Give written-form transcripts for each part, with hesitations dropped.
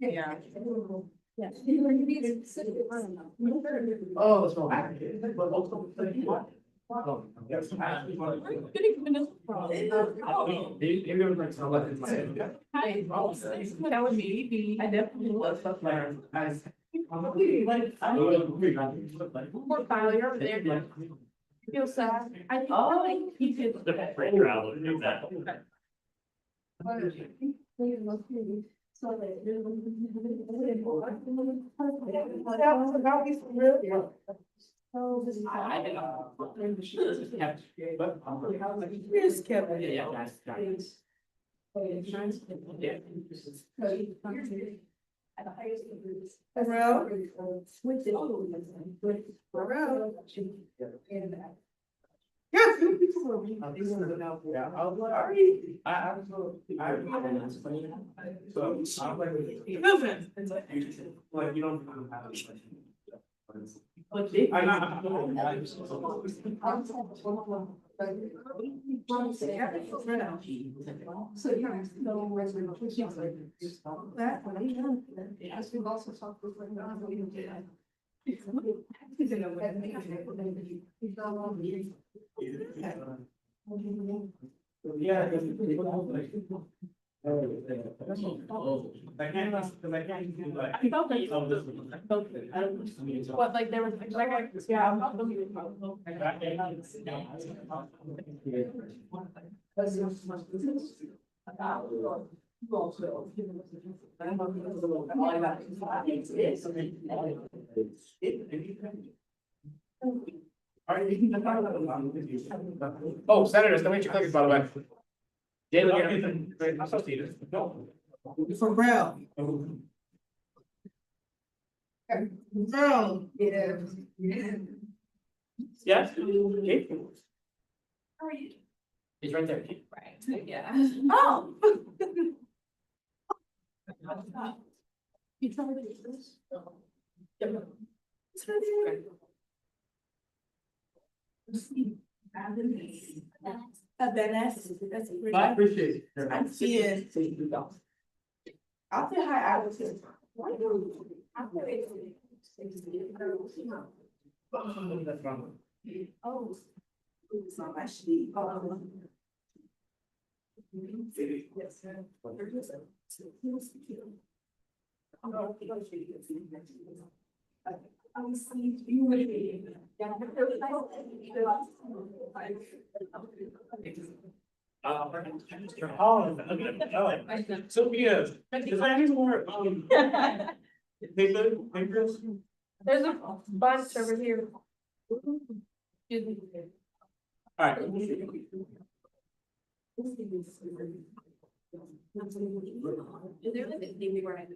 Yeah. Oh, so. That would be, I definitely love stuff like. More Kyle, you're over there. Feel sad. I feel like you could. Here's Kevin. Yes. Like, you don't. So you guys know resolutions that as we've also talked with. Yeah. What, like there was, like, yeah. Oh, senators, don't eat your cookies, by the way. Yeah, look at everything. No. For Brown. Brown. Yeah. Yes? Okay. How are you? He's right there. Right, yeah. Oh. You tell me to do this? That's pretty. I appreciate it. I'm seeing. I'll say hi, I was here. That's wrong. Oh. It's not my sheet. Yes, sir. I will see you. Sophia, is there any more, papers? There's a bunch over here. Excuse me. All right. Is there like a thing where I?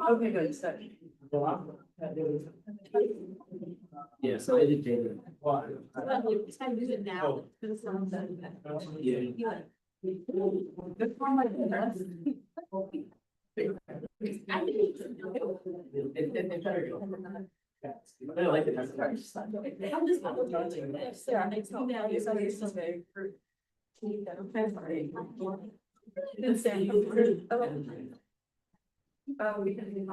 Okay, good, so. Yes, I did. I do it now. Yeah. I like it. I'm just. Yeah, it's not now, it's already something. Oh, we can.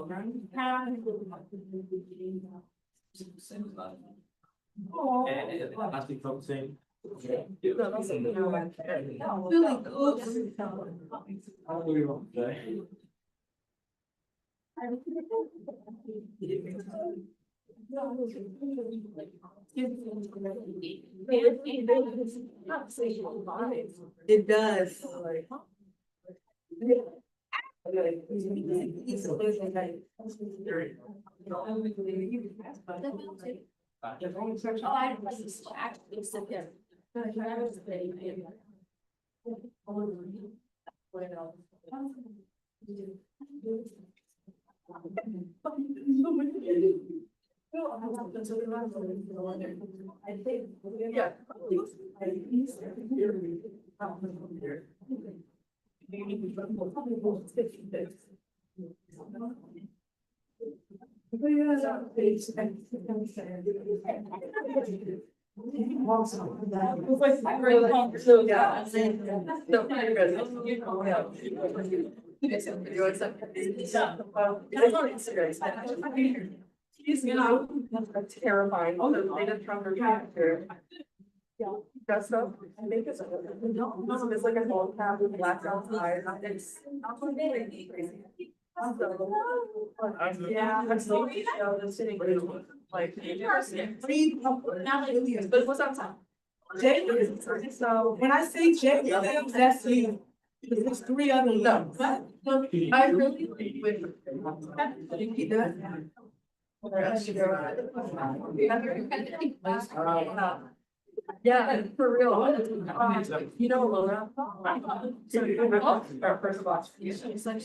And last week focusing. It does. I think, yeah. Terrifying. Oh, they didn't try to capture. Dressed up, I think it's like a whole cab with black outside. It's not so big. Yeah, I'm still, sitting like. But it was outside. Jay, so when I say Jay, that's you. Because there's three other no. I really like he does. Yeah, for real. You know, Laura. Our first watch. She's like,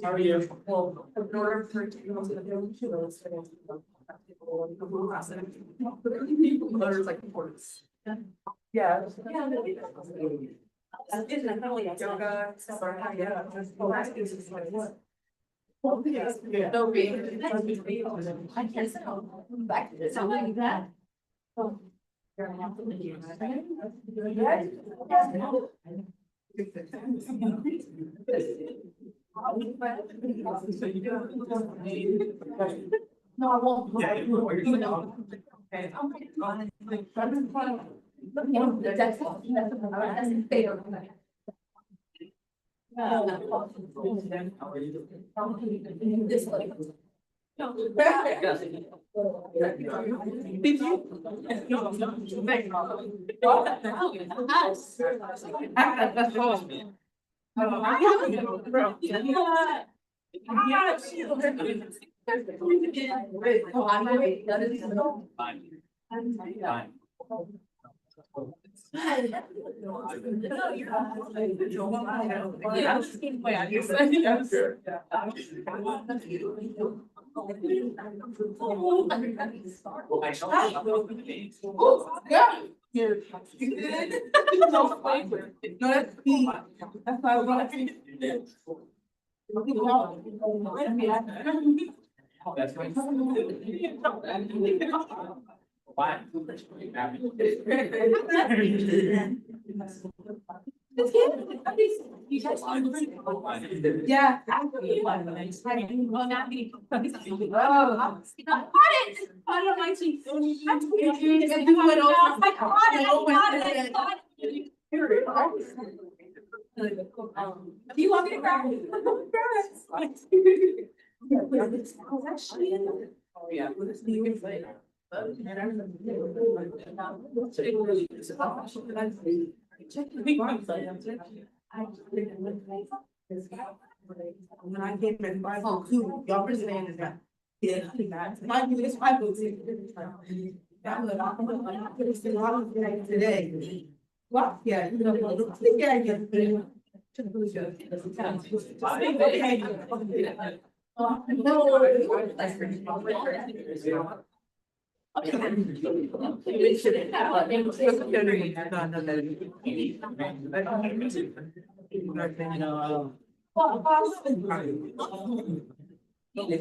How are you? well, in order for her to go to the village, she was. There's like importance. Yeah. Yoga, stuff like that, yeah. Just like what? Yeah. No being. I guess so. Back to this. Something like that. No, I won't. This way. Did you? Here. No, that's me. That's why I want to. That's right. Why? Yeah. Do you want me to grab it? Oh, yeah. When I came in 502, y'all were saying that. Yeah, mind you, it's 502. That was, I'm gonna say a lot of things today. What? Yeah, you know, I think I get.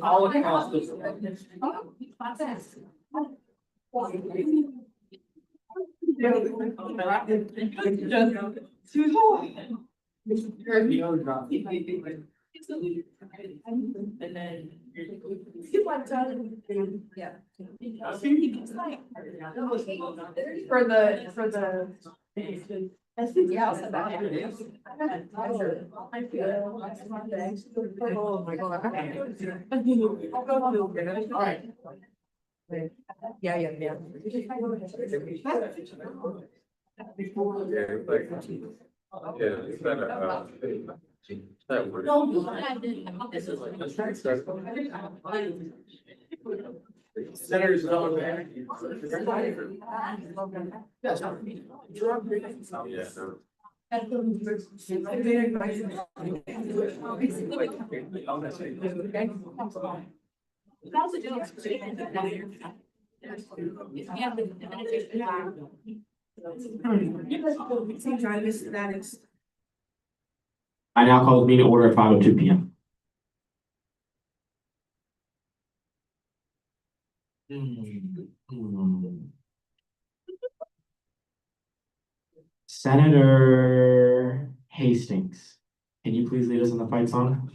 All across the. The other drop. And then. Yeah. For the. I think the house about it. Oh my god. All right. Yeah, yeah, yeah. Senators. Yes. Seems I missed that. I now call the meeting to order at 5:02 PM. Senator Hastings, can you please lead us in the fight song?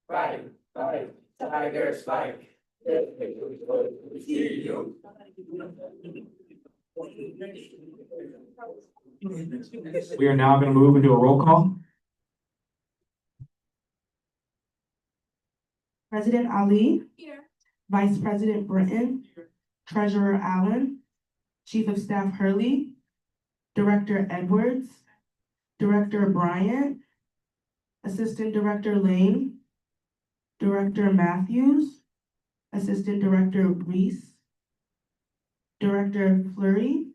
Fight, fight, tigers fight. We are now going to move into a roll call. President Ali, Here. Vice President Britton, Treasurer Allen, Chief of Staff Hurley, Director Edwards, Director Bryant, Assistant Director Lane, Director Matthews, Assistant Director Reese, Director Fleury,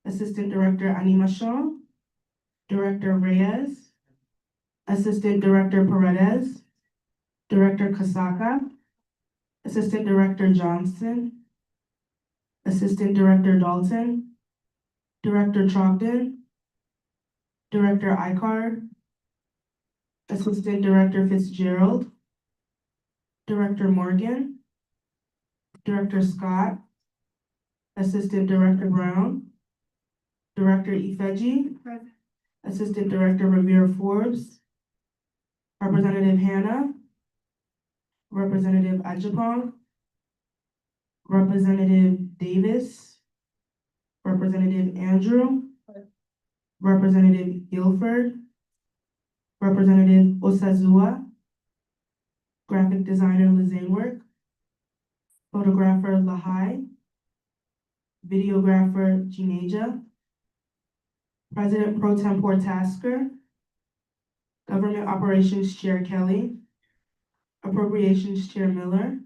Assistant Director Animation, Director Reyes, Assistant Director Paredes, Director Kasaka, Assistant Director Johnson, Assistant Director Dalton, Director Trogdon, Director Icard, Assistant Director Fitzgerald, Director Morgan, Director Scott, Assistant Director Brown, Director Ifeji, Assistant Director Revere Forbes, Representative Hannah, Representative Ajapong, Representative Davis, Representative Andrew, Representative Guilford, Representative Osazua, Graphic Designer Lizaine Work, Photographer Lahai, Videographer Jineja, President Pro Tempore Tasker, Government Operations Chair Kelly, Appropriations Chair Miller,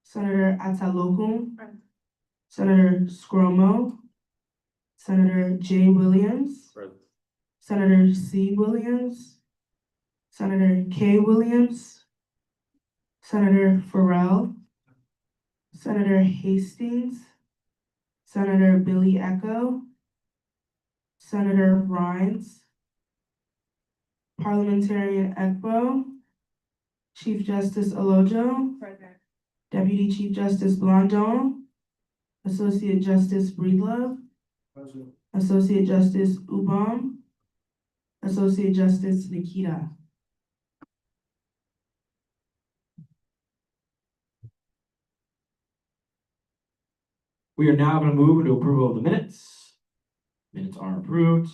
Senator Atalokun, Senator Scromo, Senator J. Williams, Senator C. Williams, Senator K. Williams, Senator Farrell, Senator Hastings, Senator Billy Echo, Senator Rines, Parliamentarian Ekbo, Chief Justice Olojo, Deputy Chief Justice Blandon, Associate Justice Breedlove, Associate Justice Ubom, Associate Justice Nikita. We are now going to move into approval of the minutes. Minutes are approved.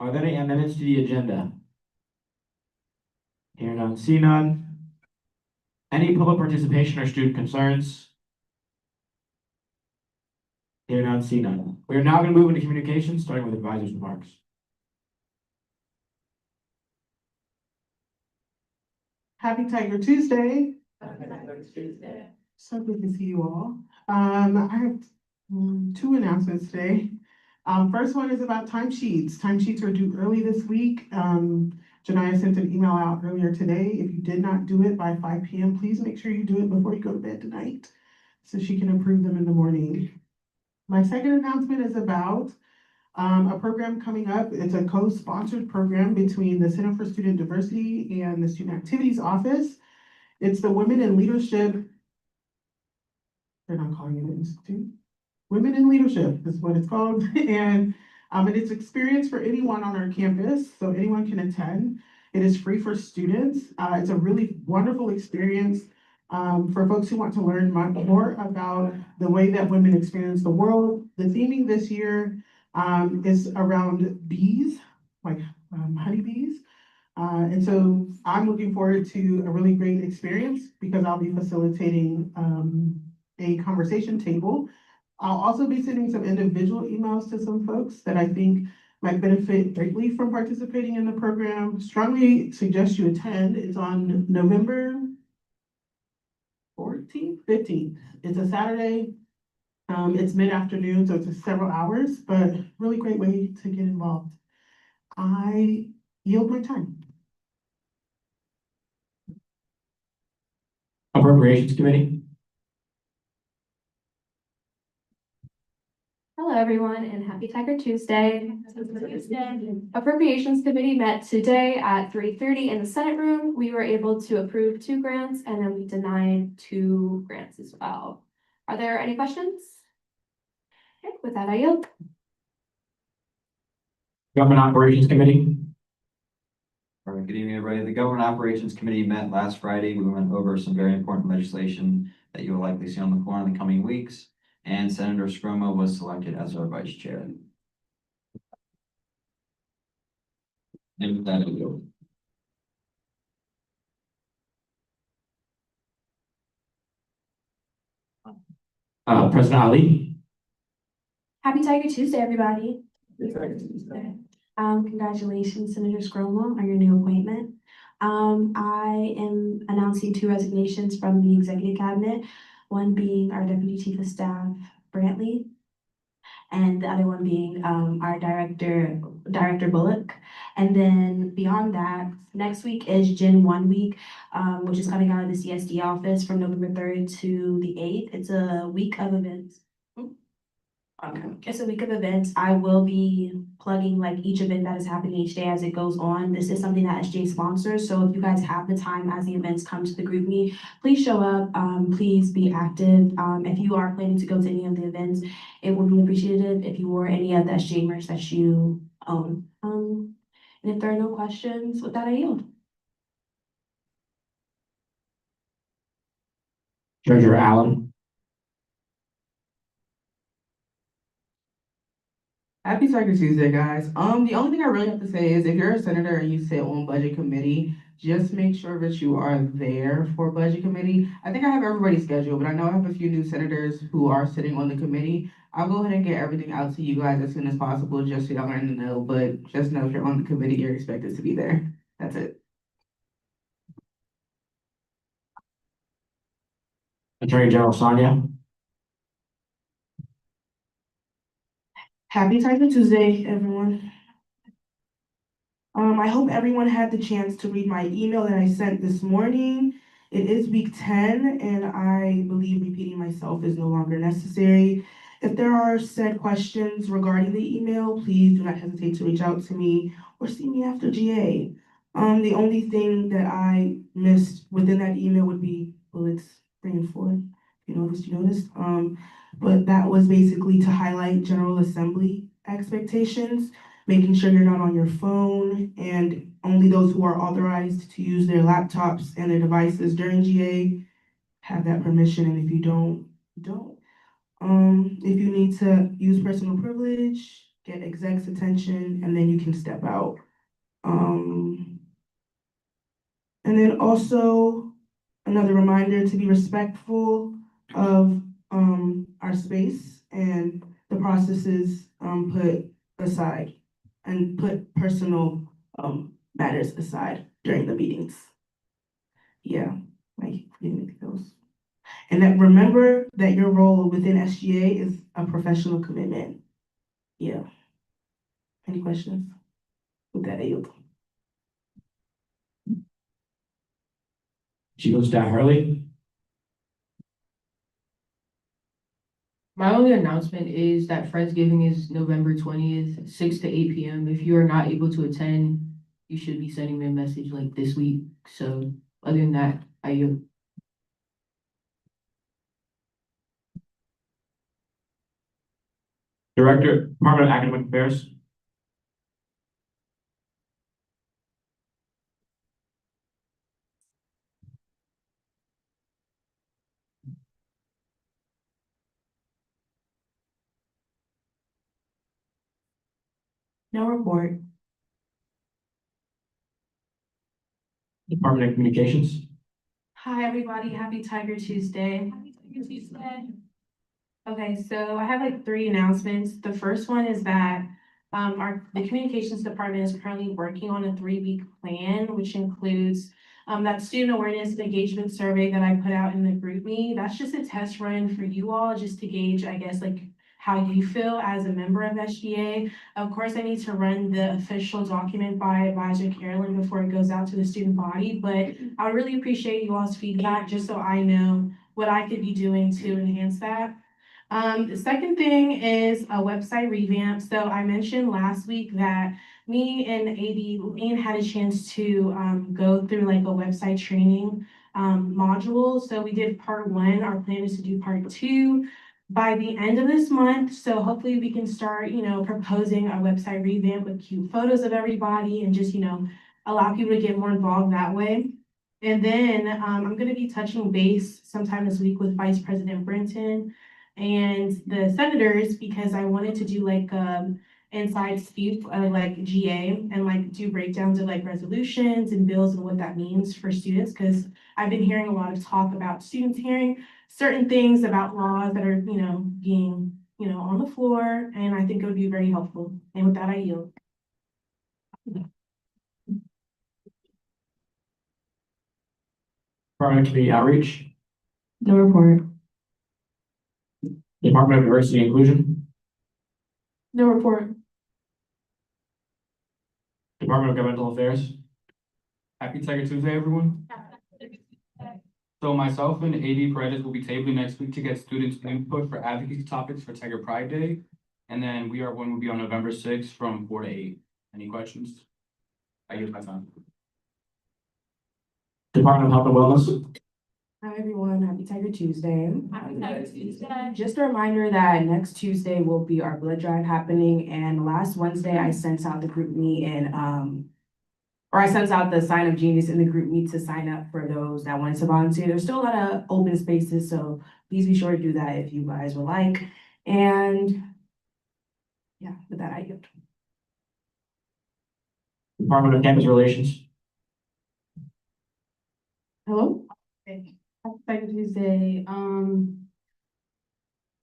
Are there any amendments to the agenda? Hear none, see none. Any public participation or student concerns? Hear none, see none. We are now going to move into communications, starting with advisors' remarks. Happy Tiger Tuesday. So good to see you all. I have two announcements today. First one is about timesheets. Timesheets are due early this week. Janiyah sent an email out earlier today. If you did not do it by 5 p.m., please make sure you do it before you go to bed tonight so she can approve them in the morning. My second announcement is about a program coming up. It's a co-sponsored program between the Center for Student Diversity and the Student Activities Office. It's the Women in Leadership. They're not calling it an institute. Women in Leadership is what it's called. And it's experience for anyone on our campus, so anyone can attend. It is free for students. It's a really wonderful experience for folks who want to learn more about the way that women experience the world. The theming this year is around bees, like honeybees. And so I'm looking forward to a really great experience because I'll be facilitating a conversation table. I'll also be sending some individual emails to some folks that I think might benefit greatly from participating in the program. Strongly suggest you attend. It's on November 14th, 15th. It's a Saturday. It's mid-afternoon, so it's several hours, but really great way to get involved. I yield my time. Appropriations Committee. Hello, everyone, and happy Tiger Tuesday. Appropriations Committee met today at 3:30 in the Senate room. We were able to approve 2 grants and then we denied 2 grants as well. Are there any questions? Okay, with that, I yield. Government Operations Committee. All right, good evening, everybody. The Government Operations Committee met last Friday. We went over some very important legislation that you will likely see on the floor in the coming weeks. And Senator Scroma was selected as our vice chair. And with that, I yield. President Ali. Happy Tiger Tuesday, everybody. Congratulations, Senator Scroma, on your new appointment. I am announcing 2 resignations from the executive cabinet, one being our Deputy Chief of Staff, Brantley, and the other one being our Director Bullock. And then beyond that, next week is Gen 1 week, which is coming out of the CSD office from November 3rd to the 8th. It's a week of events. It's a week of events. I will be plugging like each event that is happening each day as it goes on. This is something that SJ sponsors. So if you guys have the time as the events come to the group meet, please show up. Please be active. If you are planning to go to any of the events, it would be appreciated if you wore any of the SJ merch that you own. And if there are no questions, with that, I yield. Treasurer Allen. Happy Tiger Tuesday, guys. The only thing I really have to say is if you're a senator and you sit on budget committee, just make sure that you are there for budget committee. I think I have everybody scheduled, but I know I have a few new senators who are sitting on the committee. I'll go ahead and get everything out to you guys as soon as possible, just so y'all are in the know, but just know if you're on the committee, you're expected to be there. That's it. Attorney General Sonia. Happy Tiger Tuesday, everyone. I hope everyone had the chance to read my email that I sent this morning. It is week 10, and I believe repeating myself is no longer necessary. If there are said questions regarding the email, please do not hesitate to reach out to me or see me after GA. The only thing that I missed within that email would be bullets 3 and 4. If you noticed. But that was basically to highlight General Assembly expectations, making sure you're not on your phone, and only those who are authorized to use their laptops and their devices during GA have that permission, and if you don't, you don't. If you need to use personal privilege, get exec's attention, and then you can step out. And then also another reminder to be respectful of our space and the processes put aside, and put personal matters aside during the meetings. Yeah, like anything else. And then remember that your role within SGA is a professional commitment. Yeah. Any questions? With that, I yield. Chief of Staff Hurley. My only announcement is that Friendsgiving is November 20th, 6 to 8 p.m. If you are not able to attend, you should be sending me a message like this week. So other than that, I yield. Director, Department of Academic Affairs. No report. Department of Communications. Hi, everybody. Happy Tiger Tuesday. Okay, so I have like three announcements. The first one is that the communications department is currently working on a 3-week plan, which includes that student awareness and engagement survey that I put out in the group me. That's just a test run for you all, just to gauge, I guess, like how you feel as a member of SGA. Of course, I need to run the official document by Advisor Carolyn before it goes out to the student body, but I would really appreciate you all's feedback, just so I know what I could be doing to enhance that. The second thing is a website revamp. So I mentioned last week that me and AD Lane had a chance to go through like a website training module. So we did part 1. Our plan is to do part 2 by the end of this month. So hopefully we can start, proposing a website revamp with cute photos of everybody and just, allow people to get more involved that way. And then I'm going to be touching base sometime this week with Vice President Brenton and the senators, because I wanted to do like inside scoop like GA and like do breakdowns of like resolutions and bills and what that means for students, because I've been hearing a lot of talk about students hearing certain things about laws that are being on the floor, and I think it would be very helpful. And with that, I yield. Department of Community Outreach. No report. Department of Diversity and Inclusion. No report. Department of Governmental Affairs. Happy Tiger Tuesday, everyone. So myself and AD Paredes will be tabling next week to get students' input for advocacy topics for Tiger Pride Day. And then one will be on November 6th from 4 to 8. Any questions? I use my time. Department of Health and Wellness. Hi, everyone. Happy Tiger Tuesday. Just a reminder that next Tuesday will be our blood drive happening. And last Wednesday, I sent out the group me and I sent out the Sign Up Genius in the group me to sign up for those that wanted to volunteer. There's still a lot of open spaces, so please be sure to do that if you guys would like. And yeah, with that, I yield. Department of Campus Relations. Hello? Happy Tiger Tuesday.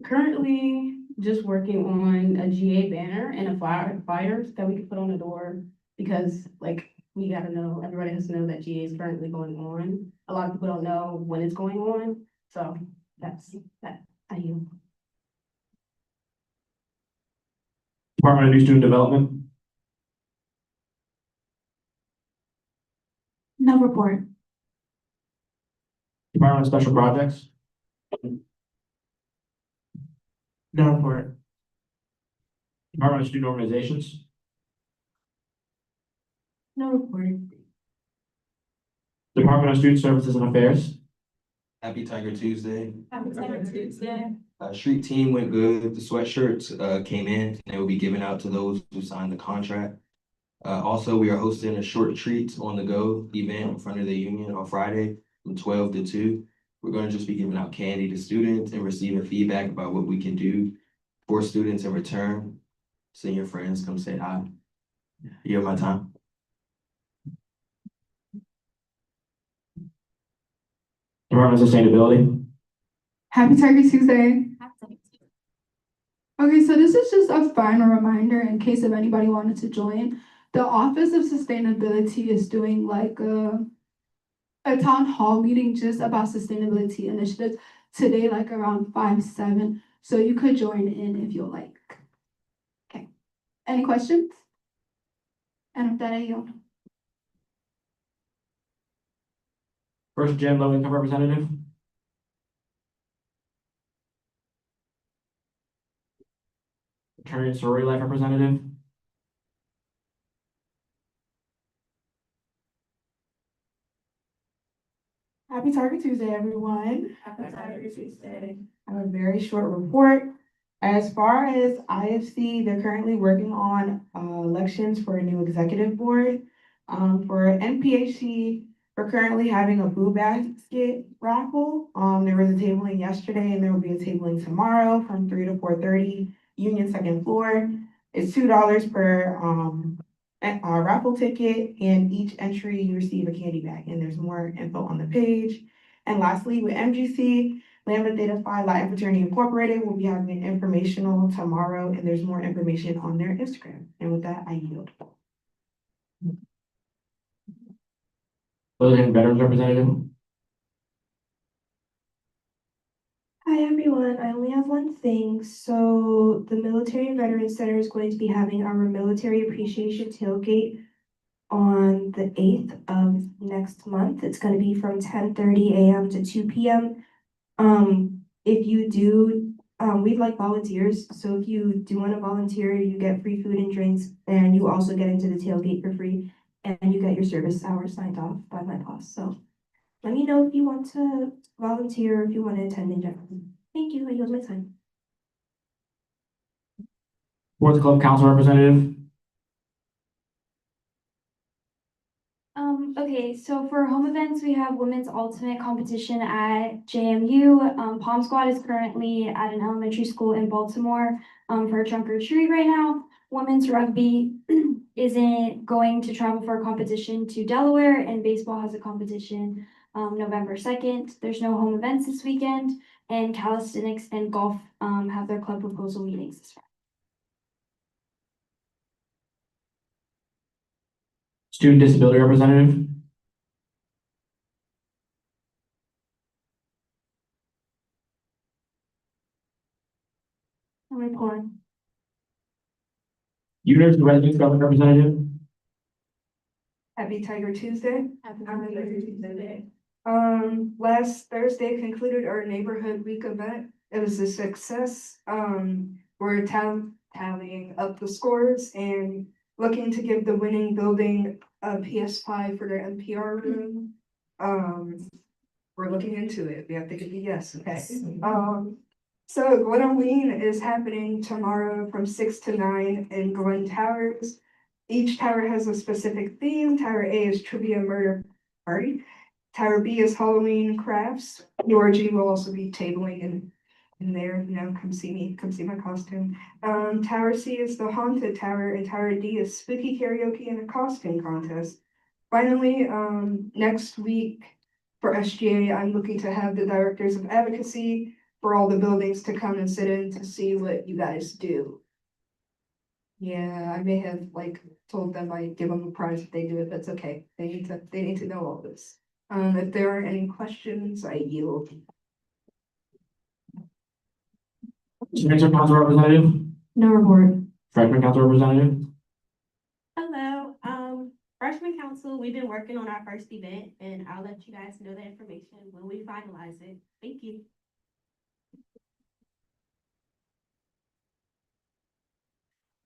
Currently just working on a GA banner and a flyer that we can put on the door, because like we gotta know, everybody has to know that GA is currently going on. A lot of people don't know when it's going on, so that's that. I yield. Department of New Student Development. No report. Department of Special Projects. No report. Department of Student Organizations. No report. Department of Student Services and Affairs. Happy Tiger Tuesday. Happy Tiger Tuesday. Street team went good. The sweatshirts came in and they will be given out to those who signed the contract. Also, we are hosting a short treats on the go event in front of the union on Friday from 12 to 2. We're going to just be giving out candy to students and receiving feedback about what we can do for students in return. Send your friends, come say hi. You have my time. Department of Sustainability. Happy Tiger Tuesday. Okay, so this is just a final reminder in case if anybody wanted to join. The Office of Sustainability is doing like a town hall meeting just about sustainability initiatives today, like around 5-7. So you could join in if you'd like. Okay. Any questions? And with that, I yield. First Gen Low Income Representative. Attorney and Sorority Life Representative. Happy Target Tuesday, everyone. Happy Tiger Tuesday. I have a very short report. As far as IFC, they're currently working on elections for a new executive board. For NPHC, we're currently having a Boo Basket raffle. There was a tabling yesterday and there will be a tabling tomorrow from 3 to 4:30, Union second floor. It's $2 per raffle ticket, and each entry you receive a candy bag, and there's more info on the page. And lastly, with MGC, Lambda Theta Phi Latin Fraternity Incorporated will be having an informational tomorrow, and there's more information on their Instagram. And with that, I yield. Lieutenant Veterans Representative. Hi everyone, I only have one thing. So the Military and Veterans Center is going to be having our Military Appreciation Tailgate on the 8th of next month. It's going to be from 10:30 a.m. to 2 p.m. If you do, we'd like volunteers. So if you do want to volunteer, you get free food and drinks, and you also get into the tailgate for free, and you get your service hours signed off by my boss. So let me know if you want to volunteer, or if you want to attend in general. Thank you, I yield my time. Sports Club Council Representative. Okay, so for home events, we have women's ultimate competition at JMU. Palm Squad is currently at an elementary school in Baltimore for a trunk or treat right now. Women's rugby isn't going to travel for a competition to Delaware, and baseball has a competition November 2nd. There's no home events this weekend, and calisthenics and golf have their club proposal meetings this Friday. Student Disability Representative. Report. University Residence Government Representative. Happy Tiger Tuesday. Happy Tiger Tuesday. Last Thursday concluded our neighborhood week event. It was a success. We're tallying up the scores and looking to give the winning building a PS5 for their NPR room. We're looking into it. We have to get the yes, okay. So Glenoween is happening tomorrow from 6 to 9 in Glen Towers. Each tower has a specific theme. Tower A is Trivia Murder Party. Tower B is Halloween Crafts. URG will also be tabling in there, you know, come see me, come see my costume. Tower C is the Haunted Tower, and Tower D is Spooky Karaoke and a costume contest. Finally, next week for SGA, I'm looking to have the directors of advocacy for all the buildings to come and sit in to see what you guys do. Yeah, I may have like told them I give them a prize if they do it. That's okay. They need to know all this. If there are any questions, I yield. Spencer Council Representative. No report. Freshman Council Representative. Hello, freshman council, we've been working on our first event, and I'll let you guys know the information when we finalize it. Thank you.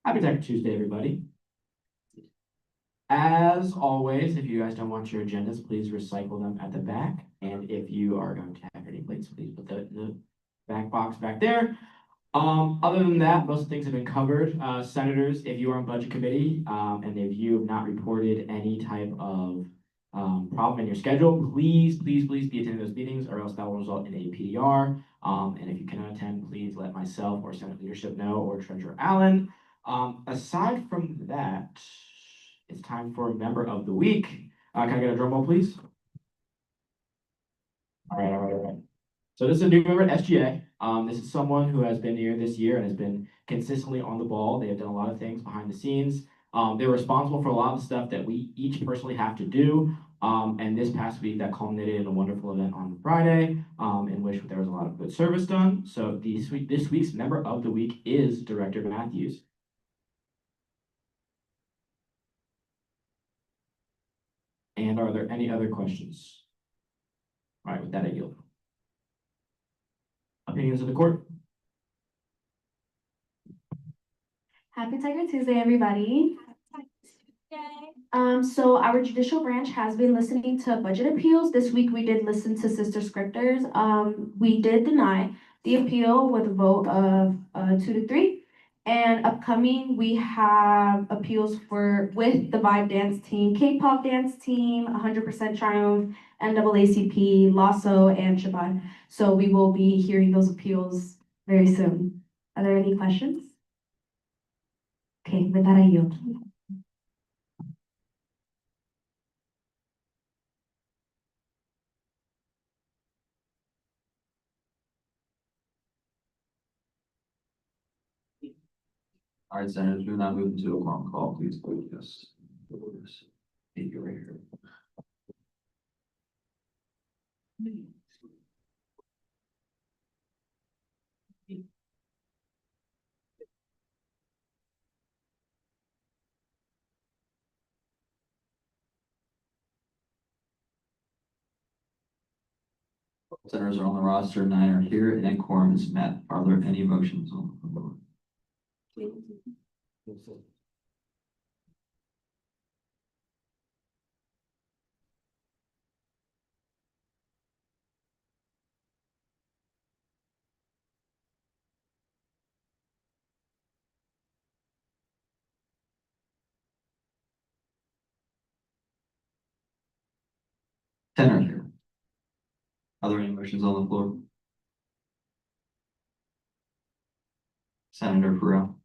Happy Tech Tuesday, everybody. As always, if you guys don't want your agendas, please recycle them at the back. And if you are going to have any plates, please put that in the back box back there. Other than that, most things have been covered. Senators, if you are on budget committee, and if you have not reported any type of problem in your schedule, please be attending those meetings, or else that will result in a PDR. And if you cannot attend, please let myself or Senate leadership know, or Treasurer Allen. Aside from that, it's time for member of the week. Can I get a drum roll, please? All right. So this is a new member at SGA. This is someone who has been here this year and has been consistently on the ball. They have done a lot of things behind the scenes. They're responsible for a lot of the stuff that we each personally have to do. And this past week, that culminated in a wonderful event on Friday, in which there was a lot of good service done. So this week's member of the week is Director Matthews. And are there any other questions? All right, with that, I yield. Opinions of the court? Happy Tiger Tuesday, everybody. So our judicial branch has been listening to budget appeals. This week we did listen to sister scripters. We did deny the appeal with a vote of 2-3. And upcoming, we have appeals with the Vibe Dance Team, K-pop Dance Team, 100% Triumph, NAACP, Lasso, and Shabbat. So we will be hearing those appeals very soon. Are there any questions? Okay, with that I yield. All right, Senators, we're now moving to a quorum call. Please vote yes. Thank you right here. Senators are on the roster, 9 are here, and quorum is met. Are there any motions on the floor? Ten are here. Are there any motions on the floor? Senator Farrell.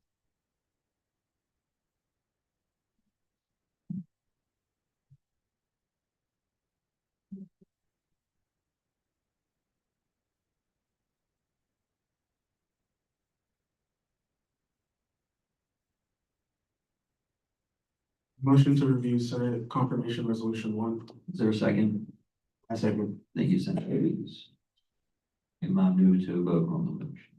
Motion to review Senate Confirmation Resolution 1. Is there a second? I second. Thank you, Senator Hughes. And now move to a vote on the motion.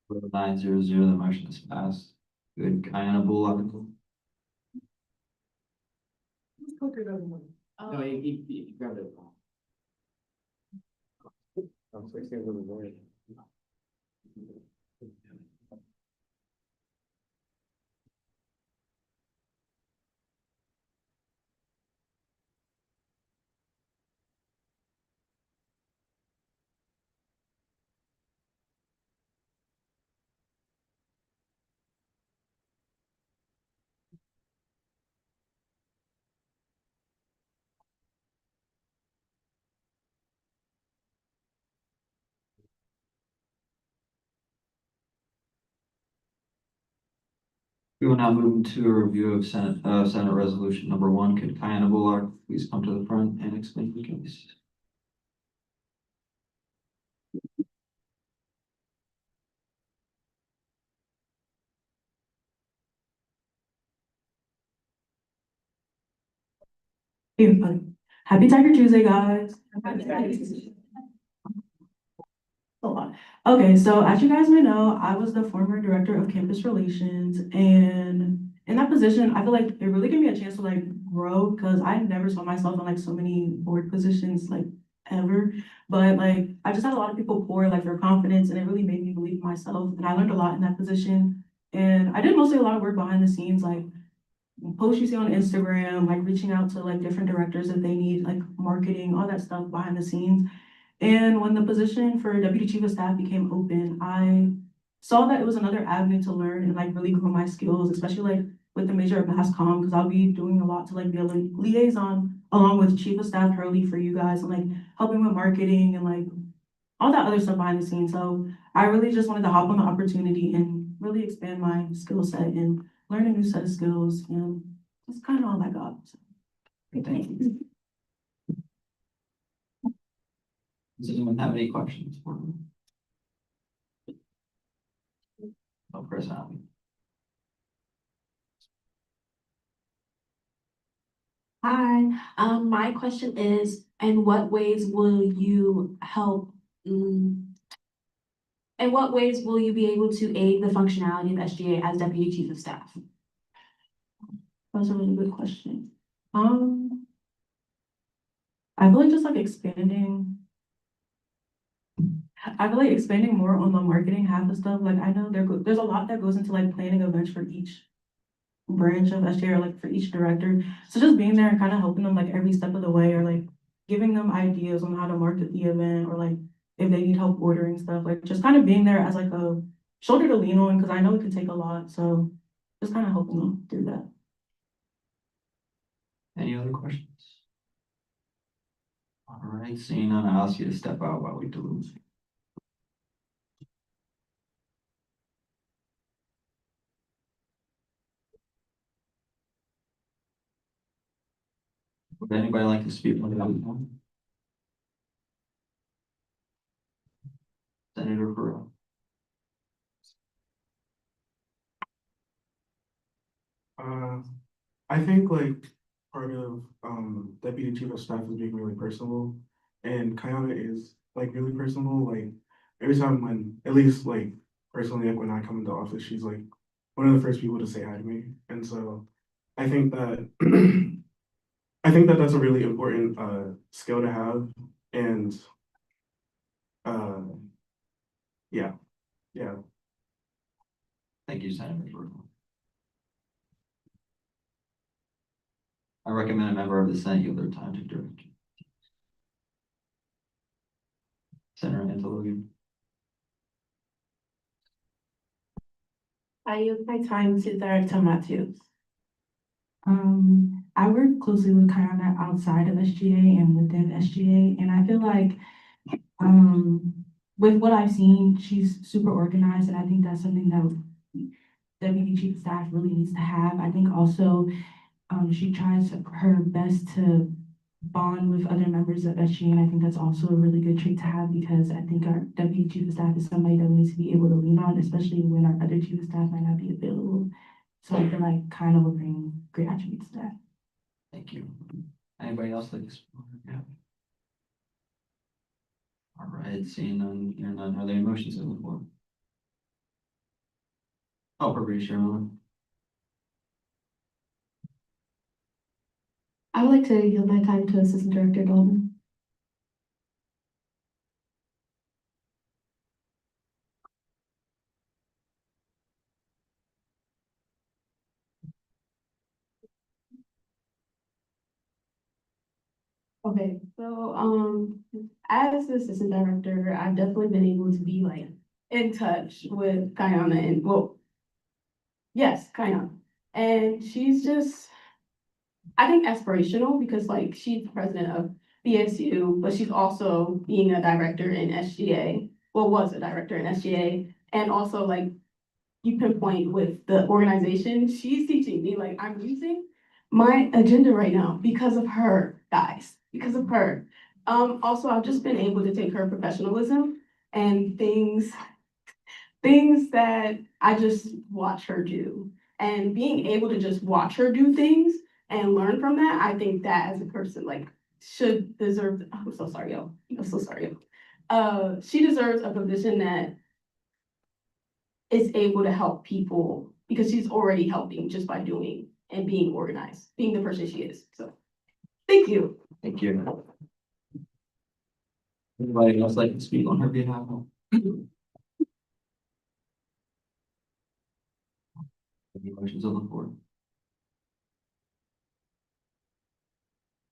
Vote 900, the motion is passed. Good, Kiana Bullock. No, you grabbed it. We will now move into a review of Senate Resolution number 1. Could Kiana Bullock please come to the front and explain the case? Hey, happy Tiger Tuesday, guys. A lot. Okay, so as you guys may know, I was the former director of campus relations, and in that position, I feel like it really gave me a chance to like grow because I never saw myself in like so many board positions like ever. But like I just had a lot of people pour like their confidence, and it really made me believe in myself. And I learned a lot in that position. And I did mostly a lot of work behind the scenes, like posts you see on Instagram, like reaching out to like different directors if they need like marketing, all that stuff behind the scenes. And when the position for deputy chief of staff became open, I saw that it was another avenue to learn and like really grow my skills, especially like with the major of mass comm, because I'll be doing a lot to like be a liaison along with chief of staff Hurley for you guys and like helping with marketing and like all that other stuff behind the scenes. So I really just wanted to hop on the opportunity and really expand my skill set and learn a new set of skills, and that's kind of all I got. So, thank you. Does anyone have any questions for me? No, Chris Allen. Hi, my question is, in what ways will you help, in what ways will you be able to aid the functionality of SGA as deputy chief of staff? That's a really good question. I feel like just like expanding. I feel like expanding more on the marketing half of stuff. Like I know there's a lot that goes into like planning events for each branch of SGA or like for each director. So just being there and kind of helping them like every step of the way, or like giving them ideas on how to market the event, or like if they need help ordering stuff, like just kind of being there as like a shoulder to lean on, because I know it can take a lot. So just kind of helping them through that. Any other questions? All right, seeing none, I'll ask you to step out while we deliberate. Would anybody like to speak on that? Senator Pearl. I think like part of deputy chief of staff is being really personable, and Kayana is like really personable. Like every time when, at least like personally, like when I come into office, she's like one of the first people to say hi to me, and so I think that I think that that's a really important skill to have, and uh yeah, yeah. Thank you, Senator Pearl. I recommend a member of the Senate yield their time to direct. Senator Antelope. I yield my time to Director Matthews. I work closely with Kayana outside of SGA and within SGA, and I feel like, with what I've seen, she's super organized, and I think that's something that Deputy Chief of Staff really needs to have. I think also, she tries her best to bond with other members of SGA, and I think that's also a really good trait to have, because I think our Deputy Chief of Staff is somebody that we need to be able to lean on, especially when our other Chief of Staff might not be available. So I feel like kind of will bring great attributes to that. Thank you. Anybody else like to speak? Yeah. All right, seeing none, hearing none, are there any motions on the floor? Oh, Appropriate Chairman. I would like to yield my time to Assistant Director Dalton. Okay, so, as the assistant director, I've definitely been able to be like in touch with Kayana and, well, yes, Kayana. And she's just, I think, aspirational, because like she's president of BSU, but she's also being a director in SGA, well, was a director in SGA. And also like you pinpoint with the organization, she's teaching me, like I'm using my agenda right now because of her, guys, because of her. Also, I've just been able to take her professionalism and things that I just watch her do. And being able to just watch her do things and learn from that, I think that as a person, like, should deserve, I'm so sorry, yo. I'm so sorry, yo. She deserves a position that is able to help people, because she's already helping just by doing and being organized, being the person she is. So, thank you. Thank you. Anybody else like to speak on her behalf? Any motions on the floor?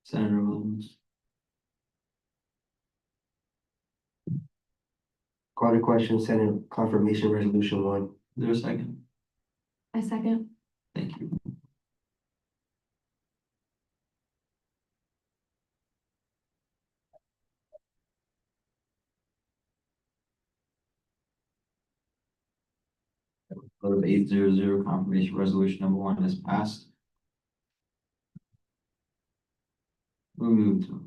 Senator Williams. Call the question, Senate Confirmation Resolution 1. Is there a second? I second. Thank you. Vote of 800, confirmation resolution number 1 is passed. We move to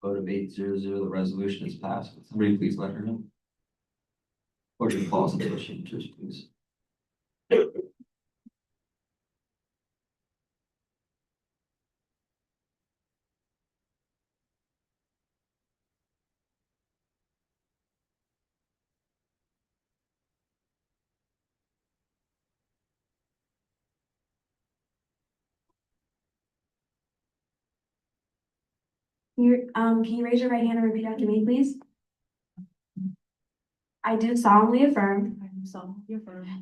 vote of 800, the resolution is passed. Would somebody please let her know? Or just pause until she enters, please. Can you raise your right hand and repeat after me, please? I do solemnly affirm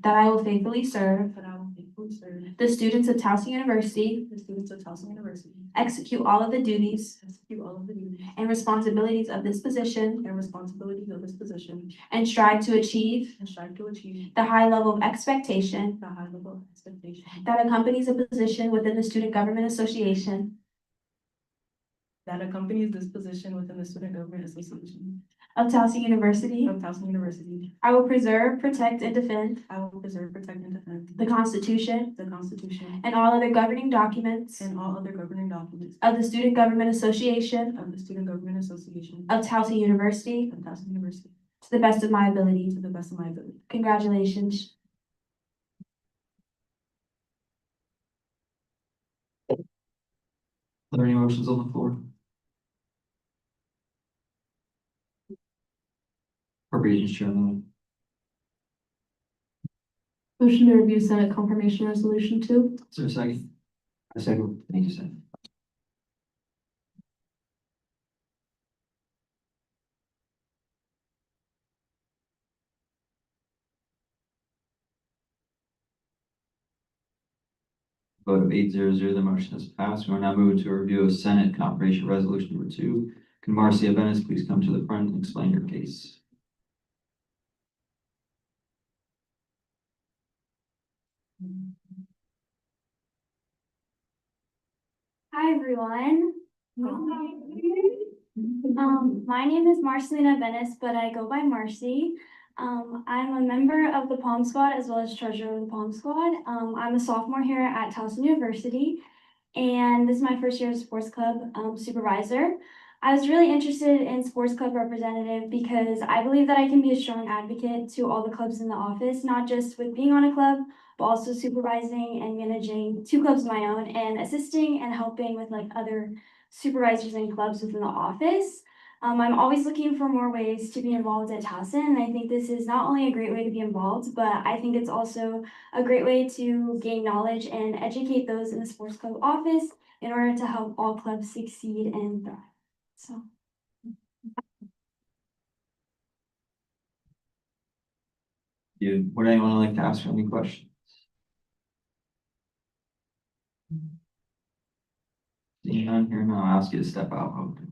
that I will faithfully serve the students of Towson University, execute all of the duties and responsibilities of this position, and strive to achieve the high level of expectation that accompanies a position within the Student Government Association, that accompanies this position within the Student Government Association of Towson University. of Towson University. I will preserve, protect, and defend I will preserve, protect, and defend the Constitution the Constitution and all other governing documents and all other governing documents of the Student Government Association of the Student Government Association of Towson University of Towson University to the best of my ability. to the best of my ability. Congratulations. Are there any motions on the floor? Appropriations Chairman. Motion to review Senate Confirmation Resolution 2. Is there a second? A second. Thank you, Senator. Vote of 8-0, the motion is passed. We are now moving to a review of Senate Confirmation Resolution number 2. Can Marcia Bennis please come to the front and explain your case? Hi, everyone. My name is Marcelina Benes, but I go by Marcy. I'm a member of the Palm Squad as well as treasurer of the Palm Squad. I'm a sophomore here at Towson University, and this is my first year as sports club supervisor. I was really interested in sports club representative because I believe that I can be a strong advocate to all the clubs in the office, not just with being on a club, but also supervising and managing 2 clubs of my own and assisting and helping with like other supervisors and clubs within the office. I'm always looking for more ways to be involved at Towson, and I think this is not only a great way to be involved, but I think it's also a great way to gain knowledge and educate those in the sports club office in order to help all clubs succeed and thrive. So. Would anyone like to ask any questions? Seeing none here, now I'll ask you to step out. Okay.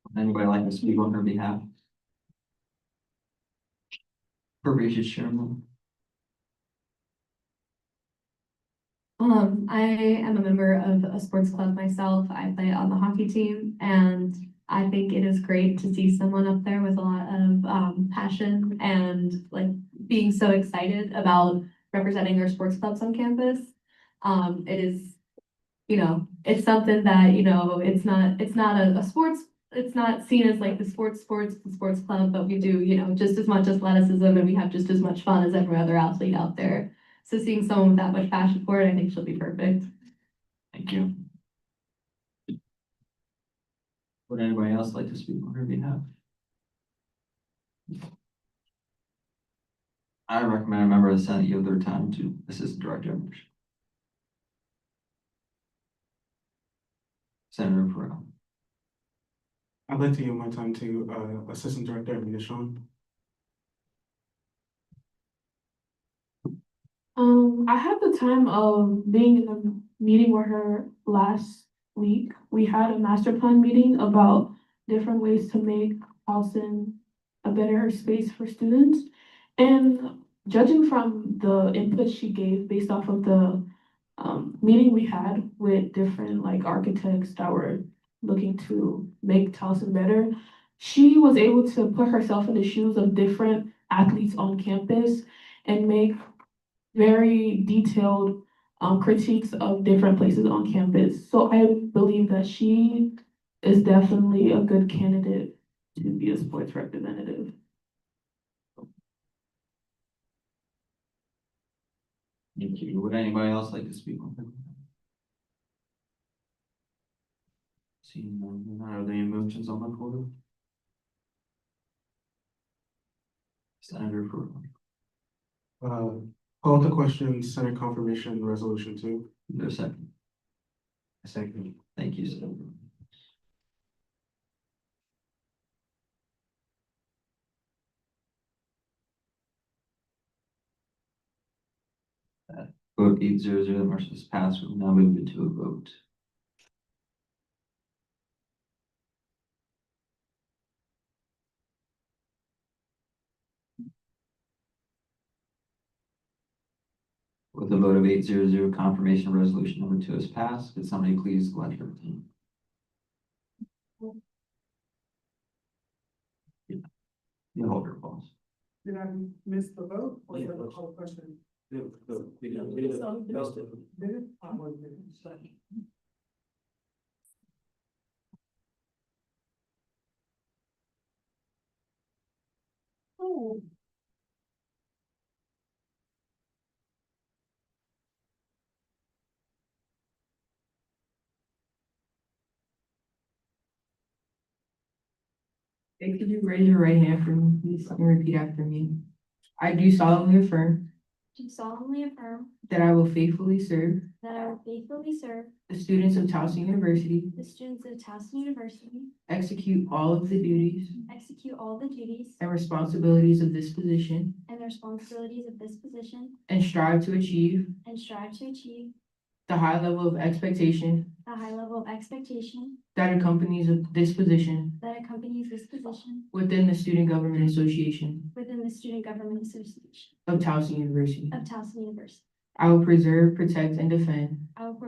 Would anybody like to speak on her behalf? Appropriations Chairman. I am a member of a sports club myself. I play on the hockey team, and I think it is great to see someone up there with a lot of passion and like being so excited about representing their sports clubs on campus. It is, it's something that, it's not a sports, it's not seen as like the sports club, but we do, just as much athleticism and we have just as much fun as every other athlete out there. So seeing someone with that much passion for it, I think she'll be perfect. Thank you. Would anybody else like to speak on her behalf? I recommend a member of the Senate yield their time to Assistant Director of Admission. Senator Farrell. I'd like to give my time to Assistant Director Amina Sean. I had the time of being in the meeting with her last week. We had a master plan meeting about different ways to make Towson a better space for students. And judging from the input she gave based off of the meeting we had with different like architects that were looking to make Towson better, she was able to put herself in the shoes of different athletes on campus and make very detailed critiques of different places on campus. So I believe that she is definitely a good candidate to be a sports representative. Thank you. Would anybody else like to speak on that? Seeing none, are there any motions on the floor? Senator Farrell. Call the question, Senate Confirmation Resolution 2. Is there a second? A second. Thank you, Senator. Vote 8-0, the motion is passed. We will now move into a vote. With a vote of 800, confirmation resolution number 2 is passed. Could somebody please elect her team? You hold your pulse. Did I miss the vote? Or did I call a question? Did it? I wasn't there. Oh. Hey, could you raise your right hand for me, please, and repeat after me? I do solemnly affirm Do solemnly affirm that I will faithfully serve that I will faithfully serve the students of Towson University, the students of Towson University, execute all of the duties execute all the duties and responsibilities of this position, and the responsibilities of this position, and strive to achieve and strive to achieve the high level of expectation the high level of expectation that accompanies this position that accompanies this position within the Student Government Association within the Student Government Association of Towson University. of Towson University. I will preserve, protect, and defend I will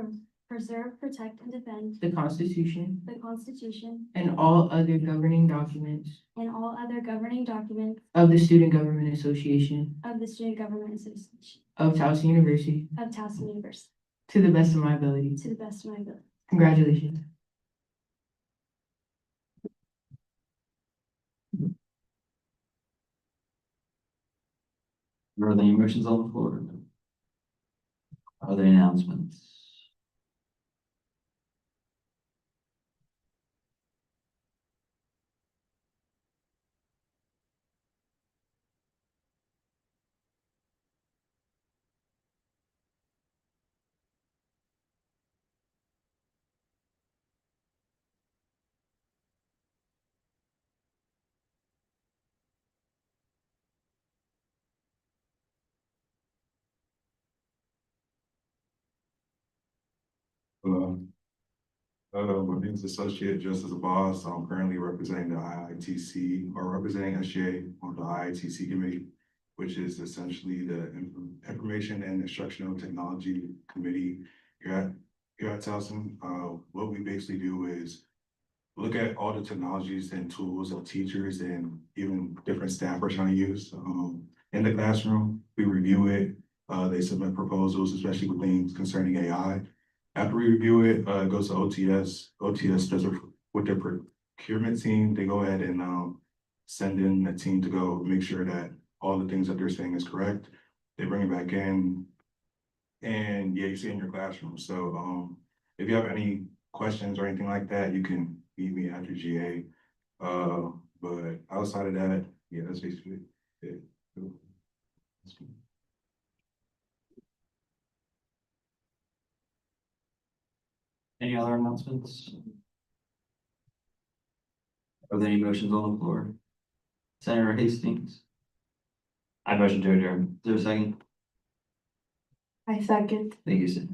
preserve, protect, and defend the Constitution the Constitution and all other governing documents and all other governing documents of the Student Government Association of the Student Government Association of Towson University of Towson University to the best of my ability. to the best of my ability. Congratulations. Are there any motions on the floor? Are there announcements? My name is Associate Justice Boss. I'm currently representing the IITC or representing SGA on the IITC committee, which is essentially the Information and Instructional Technology Committee here at Towson. What we basically do is look at all the technologies and tools that teachers and even different staff are trying to use in the classroom. We review it. They submit proposals, especially with things concerning AI. After we review it, it goes to OTS. OTS does it with their procurement team. They go ahead and send in a team to go make sure that all the things that they're saying is correct. They bring it back in, and yeah, you see it in your classroom. So if you have any questions or anything like that, you can meet me after GA. But outside of that, yeah, that's basically it. Any other announcements? Are there any motions on the floor? Senator Hastings? I motion to adjourn. Is there a second? I second. Thank you, Senator.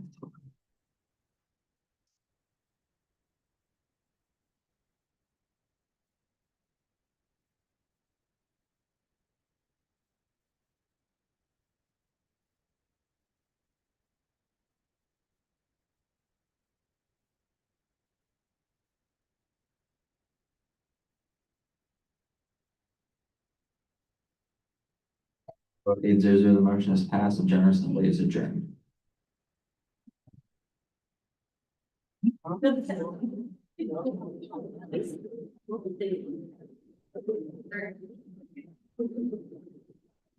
Vote 800, the motion is passed. The General Assembly is adjourned. Thank you.